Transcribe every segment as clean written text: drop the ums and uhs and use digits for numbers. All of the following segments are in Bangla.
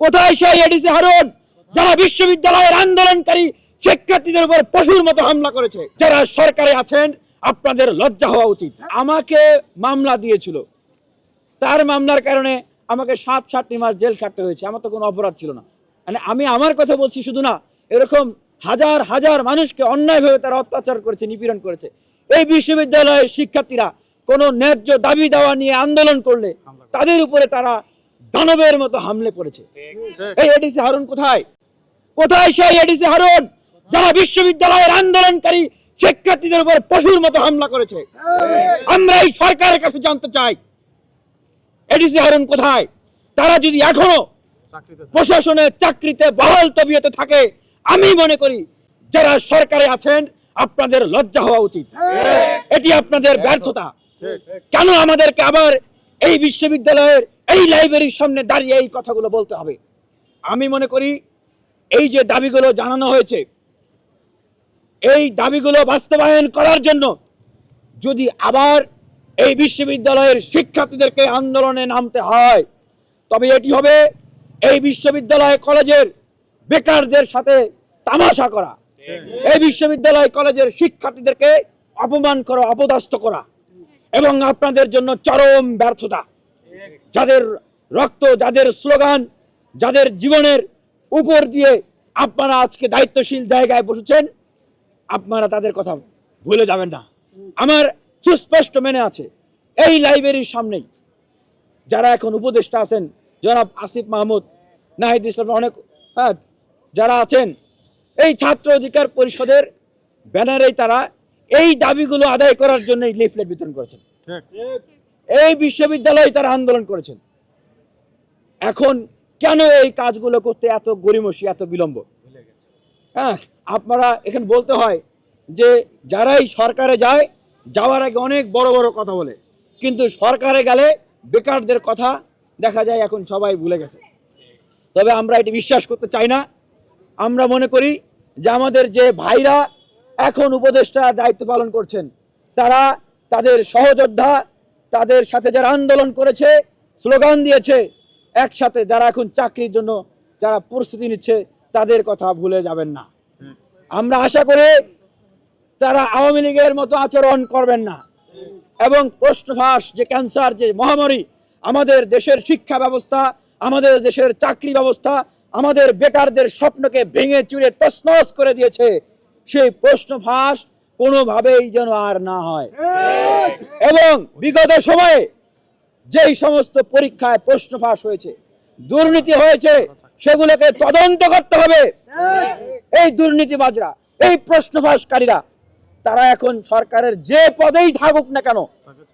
কোথায় সেই এডিসি হারুন যারা বিশ্ববিদ্যালয়ের আন্দোলনকারী শিক্ষার্থীদের উপর পশুর মতো হামলা করেছে? যারা সরকারে আছেন আপনাদের লজ্জা হওয়া উচিত। আমাকে মামলা দিয়েছিল, তার মামলার কারণে আমাকে 7-7 মাস জেল খাটতে হয়েছে। আমার তো কোনো অপরাধ ছিল না। মানে আমি আমার কথা বলছি শুধু না, এরকম হাজার হাজার মানুষকে অন্যায়ভাবে তারা অত্যাচার করেছে, নিপীড়ন করেছে। এই বিশ্ববিদ্যালয়ের শিক্ষার্থীরা কোনো ন্যায্য দাবি দাওয়া নিয়ে আন্দোলন করলে তাদের উপরে তারা দানবের মতো হামলে পড়েছে। এই এডিসি হারুন কোথায়? কোথায় সেই এডিসি হারুন যারা বিশ্ববিদ্যালয়ের আন্দোলনকারী শিক্ষার্থীদের উপর পশুর মতো হামলা করেছে? আমরা এই সরকারের কাছে জানতে চাই, এডিসি হারুন কোথায়? তারা যদি এখনো প্রশাসনের চাকরিতে বহাল তবিয়তে থাকে, আমি মনে করি যারা সরকারে আছেন আপনাদের লজ্জা হওয়া উচিত। এটি আপনাদের ব্যর্থতা। কেন আমাদেরকে আবার এই বিশ্ববিদ্যালয়ের এই লাইব্রেরির সামনে দাঁড়িয়ে এই কথাগুলো বলতে হবে? আমি মনে করি এই যে দাবিগুলো জানানো হয়েছে, এই দাবিগুলো বাস্তবায়ন করার জন্য যদি আবার এই বিশ্ববিদ্যালয়ের শিক্ষার্থীদেরকে আন্দোলনে নামতে হয়, তবে এটি হবে এই বিশ্ববিদ্যালয় কলেজের বেকারদের সাথে তামাশা করা, এই বিশ্ববিদ্যালয় কলেজের শিক্ষার্থীদেরকে অপমান করা, অপদস্থ করা, এবং আপনাদের জন্য চরম ব্যর্থতা। যাদের রক্ত, যাদের স্লোগান, যাদের জীবনের উপর দিয়ে আপনারা আজকে দায়িত্বশীল জায়গায় বসেছেন, আপনারা তাদের কথা ভুলে যাবেন না। আমার সুস্পষ্ট মনে আছে, এই লাইব্রেরির সামনেই যারা এখন উপদেষ্টা আছেন, জনাব আসিফ মাহমুদ, নাহিদ ইসলাম, অনেক যারা আছেন, এই ছাত্র অধিকার পরিষদের ব্যানারেই তারা এই দাবিগুলো আদায় করার জন্য লিফলেট বিতরণ করেছেন। এই বিশ্ববিদ্যালয়ে তারা আন্দোলন করেছেন। এখন কেন এই কাজগুলো করতে এত গড়িমসি, এত বিলম্ব? আপনারা এখানে বলতে হয় যে যারাই সরকারে যায়, যাওয়ার আগে অনেক বড় বড় কথা বলে, কিন্তু সরকারে গেলে বেকারদের কথা দেখা যায় এখন সবাই ভুলে গেছে। তবে আমরা এটি বিশ্বাস করতে চাই না। আমরা মনে করি যে আমাদের যে ভাইরা এখন উপদেষ্টা দায়িত্ব পালন করছেন, তারা তাদের সহযোদ্ধা, তাদের সাথে যারা আন্দোলন করেছে, স্লোগান দিয়েছে, একসাথে যারা এখন চাকরির জন্য যারা প্রস্তুতি নিচ্ছে, তাদের কথা ভুলে যাবেন না। আমরা আশা করি তারা আওয়ামী লীগের মতো আচরণ করবেন না, এবং প্রশ্নফাঁস যে ক্যান্সার, যে মহামারী আমাদের দেশের শিক্ষা ব্যবস্থা, আমাদের দেশের চাকরি ব্যবস্থা, আমাদের বেকারদের স্বপ্নকে ভেঙে চুরে তছনছ করে দিয়েছে, সেই প্রশ্নফাঁস কোনোভাবেই যেন আর না হয়। এবং বিগত সময়ে যেই সমস্ত পরীক্ষায় প্রশ্নফাঁস হয়েছে, দুর্নীতি হয়েছে, সেগুলোকে তদন্ত করতে হবে। এই দুর্নীতিবাজরা, এই প্রশ্নফাঁসকারীরা, তারা এখন সরকারের যে পদেই থাকুক না কেন,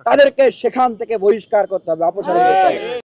তাদেরকে সেখান থেকে বহিষ্কার করতে হবে, অপসারণ করতে হবে।